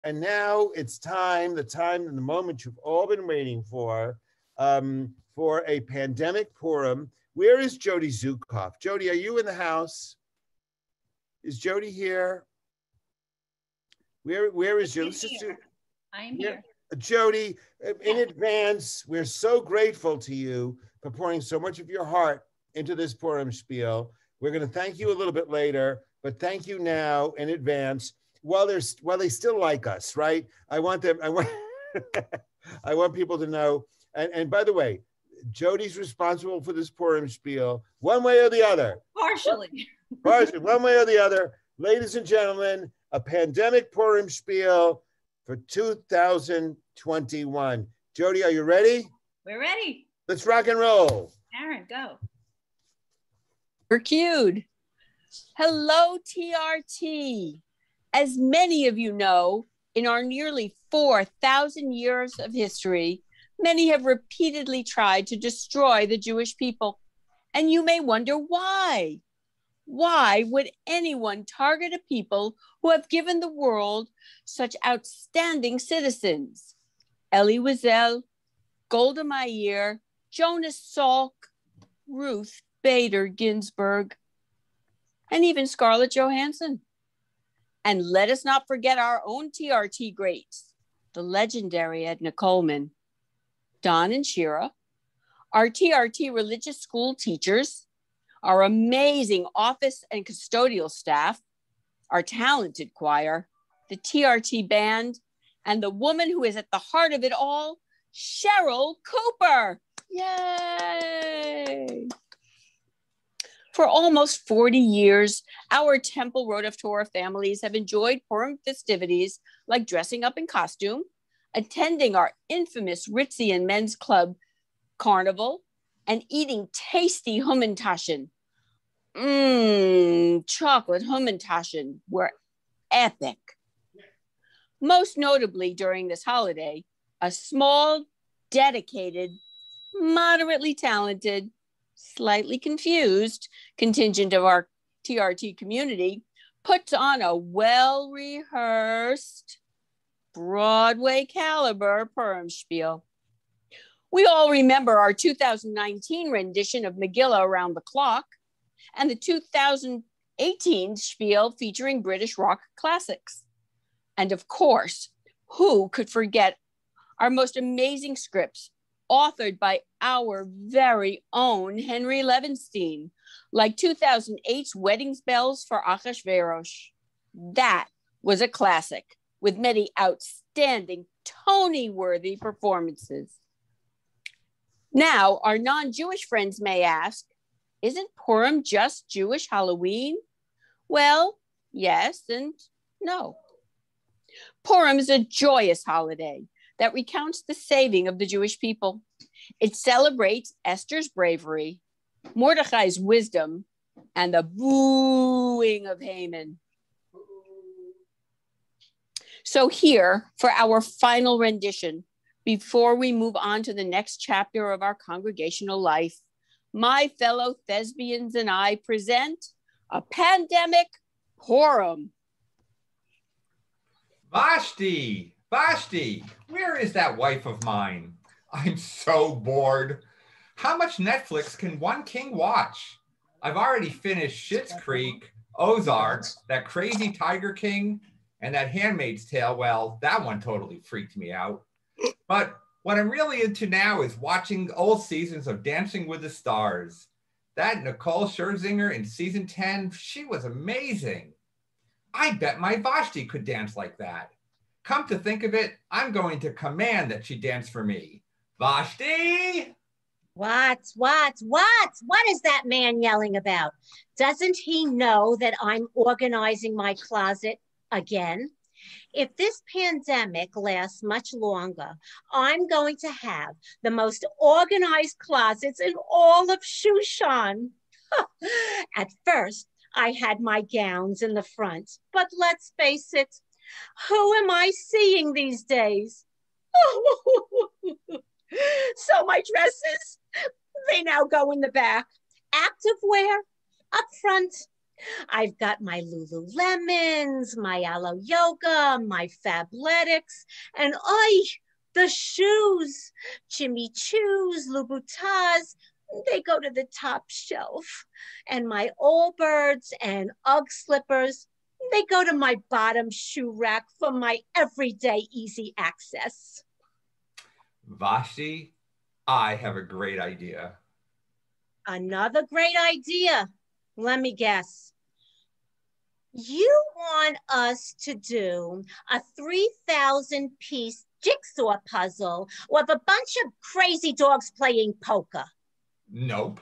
And now it's time, and the moment you've all been waiting for a pandemic Purim. Where is Jody Zukoff? Jody, are you in the house? Is Jody here? Where is Jody? I'm here. Jody, in advance, we're so grateful to you for pouring so much of your heart into this Purim spiel. We're going to thank you a little bit later, but thank you now in advance. While they still like us, right? I want I want people to know. And by the way, Jody's responsible for this Purim spiel, one way or the other. Partially, one way or the other. Ladies and gentlemen, a pandemic Purim spiel for 2021. Jody, are you ready? We're ready. Let's rock and roll. Aaron, go. We're cued. Hello, TRT. As many of you know, in our nearly 4,000 years of history, many have repeatedly tried to destroy the Jewish people. And you may wonder why. Why would anyone target a people who have given the world such outstanding citizens? Elie Wiesel, Golda Meir, Jonas Salk, Ruth Bader Ginsburg, and even Scarlett Johansson. And let us not forget our own TRT greats, the legendary Edna Coleman, Don and Shira, our TRT religious school teachers, our amazing office and custodial staff, our talented choir, the TRT band, and the woman who is at the heart of it all, Cheryl Cooper. Yay! For almost 40 years, our Temple Road of Torah families have enjoyed Purim festivities like dressing up in costume, attending our infamous Ritzian Men's Club carnival, and eating tasty Hummintaschen. Chocolate Hummintaschen were epic. Most notably during this holiday, a small, dedicated, moderately talented, slightly confused contingent of our TRT community puts on a well-rehearsed Broadway caliber Purim spiel. We all remember our 2019 rendition of Megillah Around the Clock and the 2018 spiel featuring British rock classics. And of course, who could forget our most amazing scripts authored by our very own Henry Levinstein, like 2008's Wedding Bells for Achashverosh. That was a classic with many outstanding Tony-worthy performances. Now, our non-Jewish friends may ask, isn't Purim just Jewish Halloween? Well, yes and no. Purim is a joyous holiday that recounts the saving of the Jewish people. It celebrates Esther's bravery, Mordecai's wisdom, and the booing of Haman. So here, for our final rendition, before we move on to the next chapter of our congregational life, my fellow thespians and I present a pandemic Purim. Vashti, where is that wife of mine? I'm so bored. How much Netflix can one king watch? I've already finished Schitt's Creek, Ozark, that crazy Tiger King, and that Handmaid's Tale. Well, that one totally freaked me out. But what I'm really into now is watching old seasons of Dancing with the Stars. That Nicole Scherzinger in season 10, she was amazing. I bet my Vashti could dance like that. Come to think of it, I'm going to command that she dance for me. Vashti! What is that man yelling about? Doesn't he know that I'm organizing my closet again? If this pandemic lasts much longer, I'm going to have the most organized closets in all of Shushan. At first, I had my gowns in the front, but let's face it, who am I seeing these days? So my dresses, they now go in the back. Activewear up front, I've got my Lululemons, my Alo Yoga, my Fabletics, and the shoes, Jimmy Choo's, Louboutins, they go to the top shelf. And my Allbirds and Ugg slippers, they go to my bottom shoe rack for my everyday easy access. Vashti, I have a great idea. Another great idea. Let me guess. You want us to do a 3,000-piece jigsaw puzzle with a bunch of crazy dogs playing poker. Nope.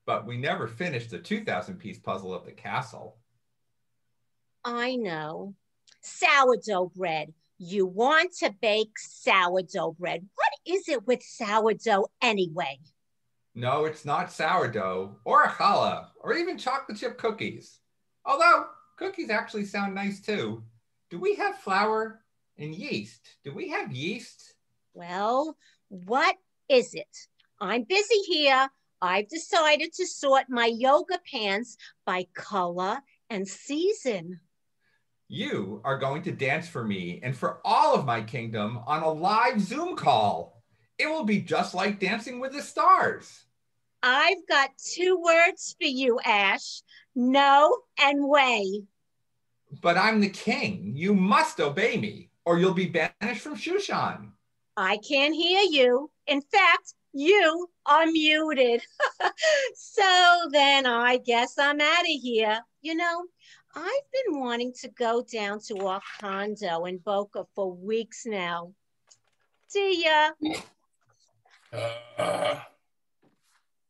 But we never finished the 2,000-piece puzzle of the castle. I know. Sourdough bread. You want to bake sourdough bread. What is it with sourdough anyway? No, it's not sourdough or a challah or even chocolate chip cookies. Although cookies actually sound nice too. Do we have flour and yeast? Do we have yeast? Well, what is it? I'm busy here. I've decided to sort my yoga pants by color and season. You are going to dance for me and for all of my kingdom on a live Zoom call. It will be just like Dancing with the Stars. I've got 2 words for you, Ash. No and way. But I'm the king. You must obey me, or you'll be banished from Shushan. I can't hear you. In fact, you are muted. So then I guess I'm out of here. You know, I've been wanting to go down to our condo in Boca for weeks now. See ya.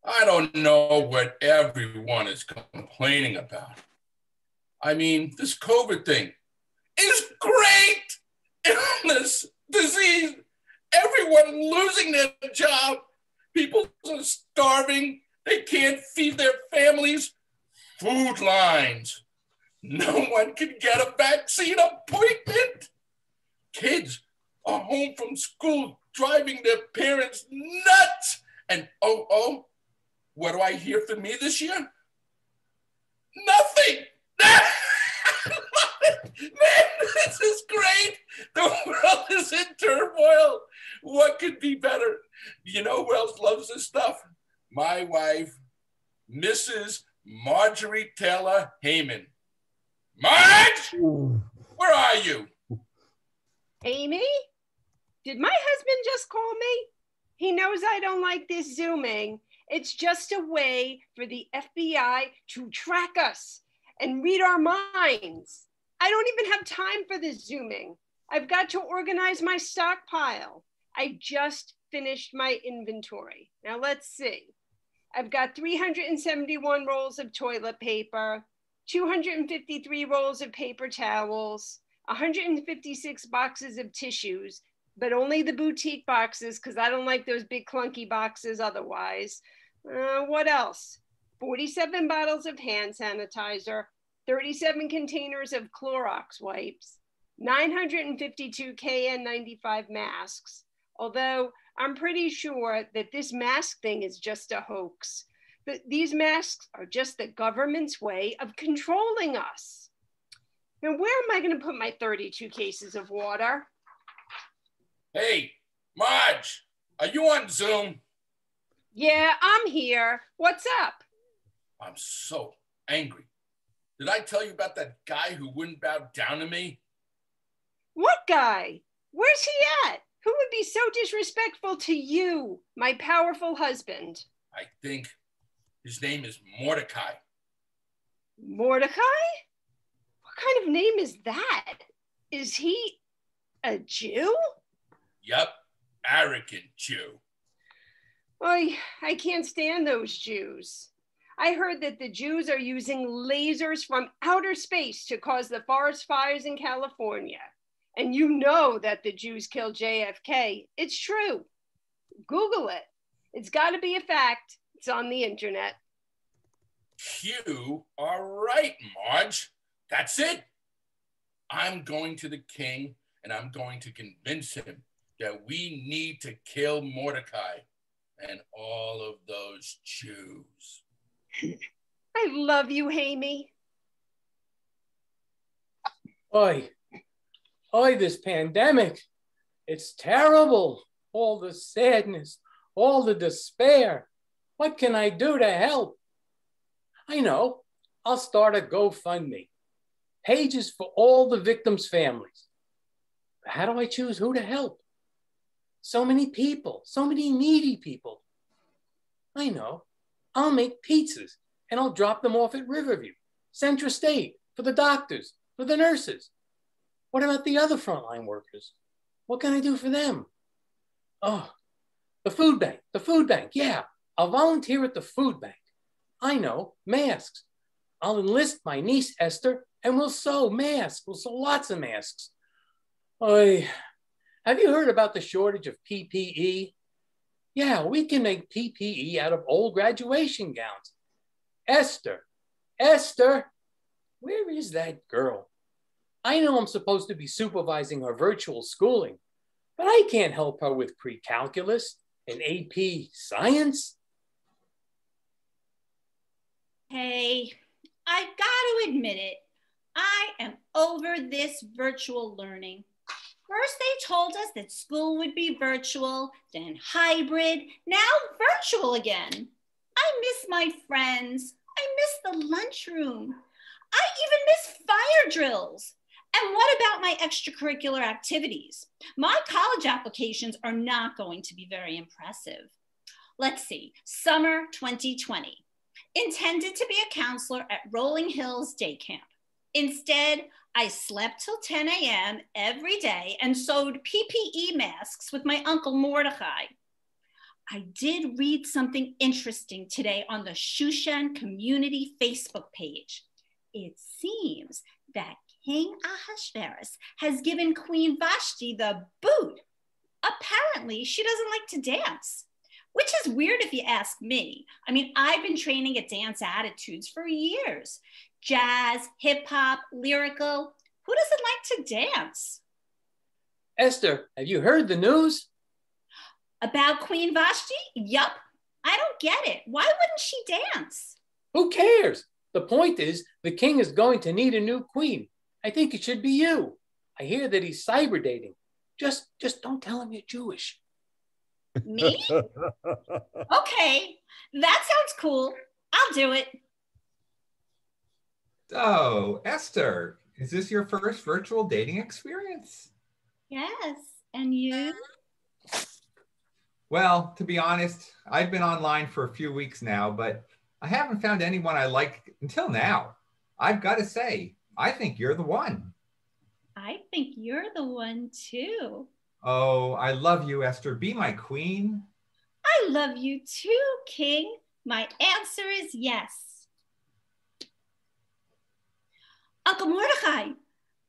I don't know what everyone is complaining about. I mean, this COVID thing is great. Illness, disease, everyone losing their job. People are starving. They can't feed their families. Food lines. No one can get a vaccine appointment. Kids are home from school driving their parents nuts. And what do I hear from me this year? Nothing. Man, this is great. The world is in turmoil. What could be better? You know who else loves this stuff? My wife, Mrs. Marjorie Taylor Heyman. Marge, where are you? Amy? Did my husband just call me? He knows I don't like this Zooming. It's just a way for the FBI to track us and read our minds. I don't even have time for this Zooming. I've got to organize my stockpile. I just finished my inventory. Now let's see. I've got 371 rolls of toilet paper, 253 rolls of paper towels, 156 boxes of tissues, but only the boutique boxes because I don't like those big clunky boxes otherwise. What else? 47 bottles of hand sanitizer, 37 containers of Clorox wipes, 952 KN95 masks, although I'm pretty sure that this mask thing is just a hoax. These masks are just the government's way of controlling us. Now, where am I going to put my 32 cases of water? Hey, Marge, are you on Zoom? Yeah, I'm here. What's up? I'm so angry. Did I tell you about that guy who wouldn't bow down to me? What guy? Where's he at? Who would be so disrespectful to you, my powerful husband? I think his name is Mordecai. Mordecai? What kind of name is that? Is he a Jew? Yep, arrogant Jew. I can't stand those Jews. I heard that the Jews are using lasers from outer space to cause the forest fires in California. And you know that the Jews killed JFK. It's true. Google it. It's got to be a fact. It's on the internet. You are right, Marge. That's it. I'm going to the king and I'm going to convince him that we need to kill Mordecai and all of those Jews. I love you, Amy. Oi, oi, this pandemic, it's terrible. All the sadness, all the despair. What can I do to help? I know, I'll start a GoFundMe. Pages for all the victims' families. But how do I choose who to help? So many people, so many needy people. I know, I'll make pizzas and I'll drop them off at Riverview, Central State, for the doctors, for the nurses. What about the other frontline workers? What can I do for them? Oh, the food bank, yeah. I'll volunteer at the food bank. I know, masks. I'll enlist my niece Esther and we'll sew masks. We'll sew lots of masks. Oy, have you heard about the shortage of PPE? Yeah, we can make PPE out of old graduation gowns. Esther, where is that girl? I know I'm supposed to be supervising her virtual schooling, but I can't help her with pre-calculus and AP science. Hey, I've got to admit it. I am over this virtual learning. First, they told us that school would be virtual, then hybrid, now virtual again. I miss my friends. I miss the lunchroom. I even miss fire drills. And what about my extracurricular activities? My college applications are not going to be very impressive. Let's see, summer 2020. Intended to be a counselor at Rolling Hills Day Camp. Instead, I slept till 10 a.m. every day and sewed PPE masks with my Uncle Mordecai. I did read something interesting today on the Shushan community Facebook page. It seems that King Ahasuerus has given Queen Vashti the boot. Apparently, she doesn't like to dance, which is weird if you ask me. I mean, I've been training at dance attitudes for years. Jazz, hip hop, lyrical. Who doesn't like to dance? Esther, have you heard the news? About Queen Vashti? Yup. I don't get it. Why wouldn't she dance? Who cares? The point is, the king is going to need a new queen. I think it should be you. I hear that he's cyber dating. Just don't tell him you're Jewish. Me? Okay, that sounds cool. I'll do it. Oh, Esther, is this your first virtual dating experience? Yes, and you? Well, to be honest, I've been online for a few weeks now, but I haven't found anyone I like until now. I've got to say, I think you're the one. I think you're the one too. Oh, I love you, Esther. Be my queen. I love you too, King. My answer is yes. Uncle Mordecai,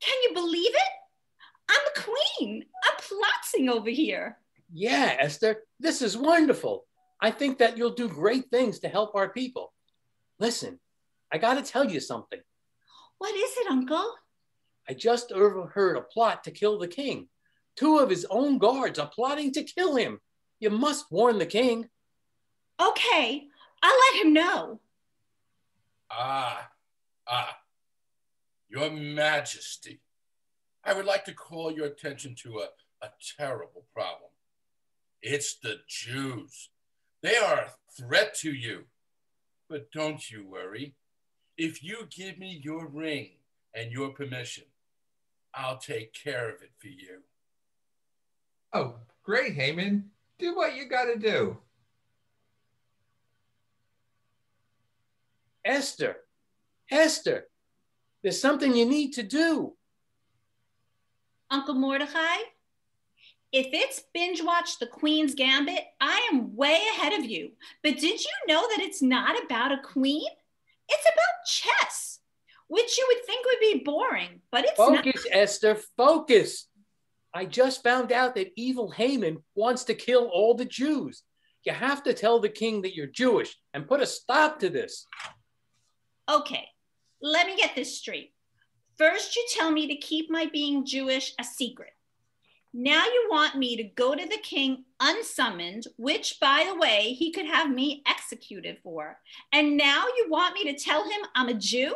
can you believe it? I'm the queen. I'm plotting over here. Yeah, Esther, this is wonderful. I think that you'll do great things to help our people. Listen, I got to tell you something. What is it, Uncle? I just overheard a plot to kill the king. 2 of his own guards are plotting to kill him. You must warn the king. Okay, I'll let him know. Your Majesty, I would like to call your attention to a terrible problem. It's the Jews. They are a threat to you. But don't you worry. If you give me your ring and your permission, I'll take care of it for you. Oh, great, Haman. Do what you got to do. Esther, there's something you need to do. Uncle Mordecai, if it's binge watch The Queen's Gambit, I am way ahead of you. But did you know that it's not about a queen? It's about chess, which you would think would be boring, but it's not. Focus, Esther, focus. I just found out that evil Haman wants to kill all the Jews. You have to tell the king that you're Jewish and put a stop to this. Okay, let me get this straight. First, you tell me to keep my being Jewish a secret. Now you want me to go to the king unsummoned, which, by the way, he could have me executed for. And now you want me to tell him I'm a Jew?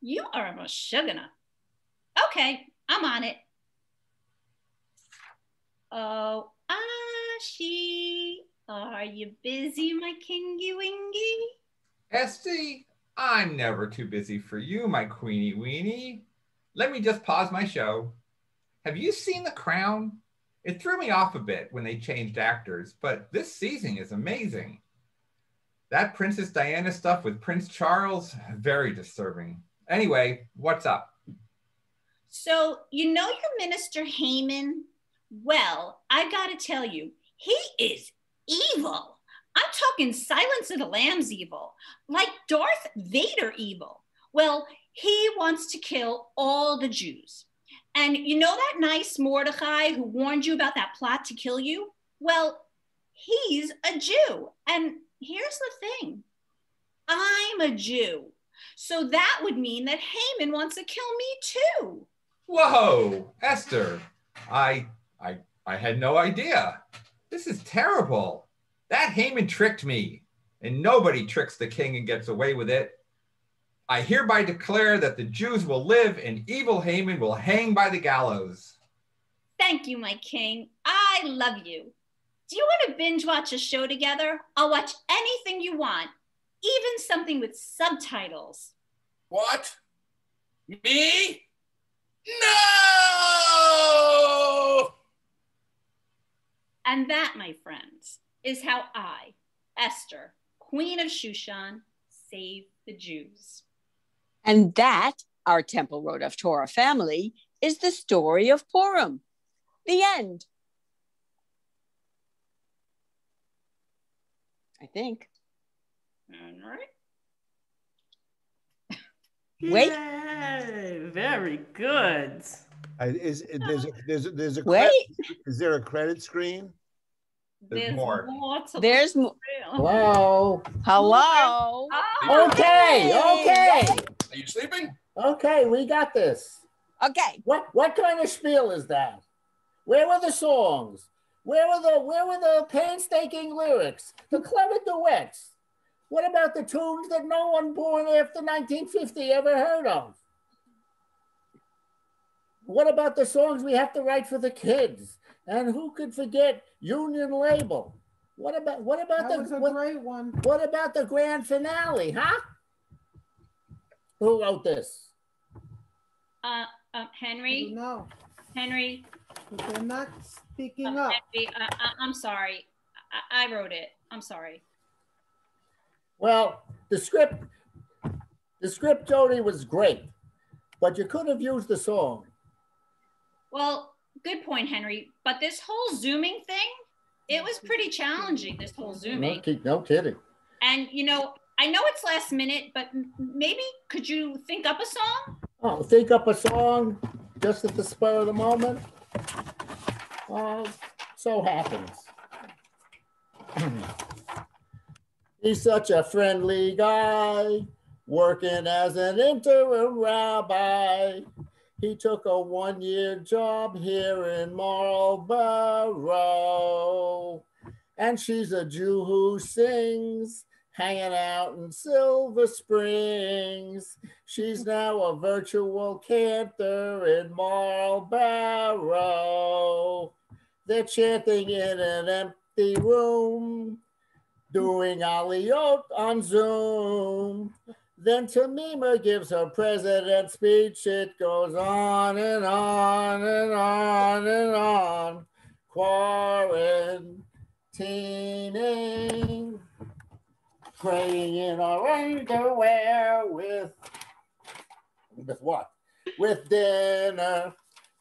You are a Meshuggah. Okay, I'm on it. Oh, Ashi, are you busy, my kingy wingy? Esty, I'm never too busy for you, my queenie weenie. Let me just pause my show. Have you seen The Crown? It threw me off a bit when they changed actors, but this season is amazing. That Princess Diana stuff with Prince Charles, very disturbing. Anyway, what's up? So, you know your Minister Haman? Well, I gotta tell you, he is evil. I'm talking Silence of the Lambs evil, like Darth Vader evil. Well, he wants to kill all the Jews. And you know that nice Mordecai who warned you about that plot to kill you? Well, he's a Jew. And here's the thing, I'm a Jew. So that would mean that Haman wants to kill me too. Whoa, Esther, I had no idea. This is terrible. That Haman tricked me, and nobody tricks the king and gets away with it. I hereby declare that the Jews will live and evil Haman will hang by the gallows. Thank you, my king. I love you. Do you want to binge watch a show together? I'll watch anything you want, even something with subtitles. What? Me? No! And that, my friends, is how I, Esther, Queen of Shushan, saved the Jews. And that, our Temple Road of Torah family, is the story of Purim. The end. I think. All right. Wait. Yay, very good. There's a Wait. Is there a credit screen? There's more. to There's more. Hello. Hello. Oh, Okay. Are you sleeping? Okay, we got this. Okay. What kind of spiel is that? Where were the songs? Where were the painstaking lyrics? The clever duets? What about the tunes that no one born after 1950 ever heard of? What about the songs we have to write for the kids? And who could forget Union Label? What about That was a great one. What about the grand finale, huh? Who wrote this? Henry. No, Henry. they're not speaking up. Henry, I'm sorry. I wrote it. I'm sorry. Well, the script, Jody, was great, but you could have used the song. Well, good point, Henry. But this whole Zooming thing, it was pretty challenging, this whole Zooming. No kidding. And, you know, I know it's last minute, but maybe could you think up a song? Oh, think up a song just at the spur of the moment? So happens. He's such a friendly guy, working as an interim rabbi. He took a 1-year job here in Marlboro. And she's a Jew who sings, hanging out in Silver Springs. She's now a virtual cantor in Marlboro. They're chanting in an empty room, doing Aliyot on Zoom. Then Tamima gives her president speech. It goes on and on and on and on. Quarantining, praying in our underwear with what? With dinner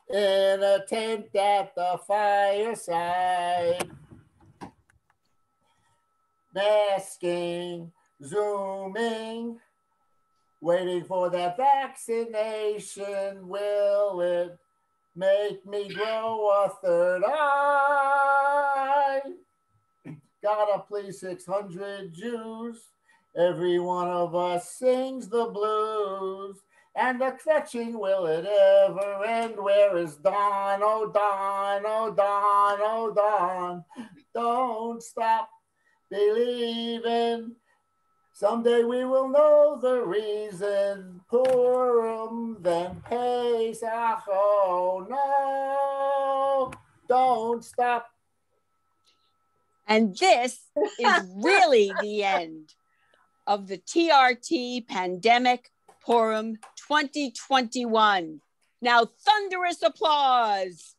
in a tent at the fireside. Masking, Zooming, waiting for that vaccination. Will it make me grow a third eye? Gotta please 600 Jews. Every one of us sings the blues. And the kvetching, will it ever end? Where is Dawn? Oh, Dawn, oh, Dawn, oh, Dawn. Don't stop believing. Someday we will know the reason. Purim, then Pesach. Oh no, don't stop. And this is really the end of the TRT Pandemic Purim 2021. Now, thunderous applause.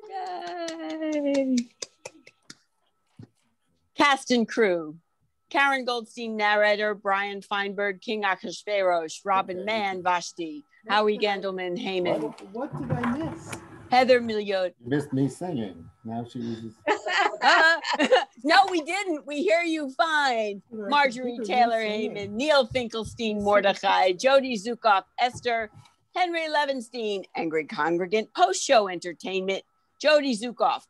Yay. Cast and crew. Karen Goldstein, narrator, Brian Feinberg, King Achashverosh, Robin Mann, Vashti, Howie Gandelman, Heyman, What did I miss? Heather Miliot. You missed me singing. Now she was just... No, we didn't. We hear you fine. Marjorie Taylor Heyman, Neil Finkelstein, Mordechai, Jody Zukoff, Esther, Henry Levenstein, Angry Congregant, post-show entertainment, Jody Zukoff,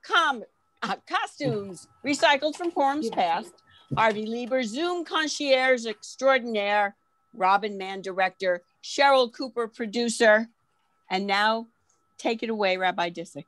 costumes recycled from Purim's past, Harvey Lieber, Zoom concierge extraordinaire, Robin Mann, director, Cheryl Cooper, producer, and now take it away, Rabbi Disick.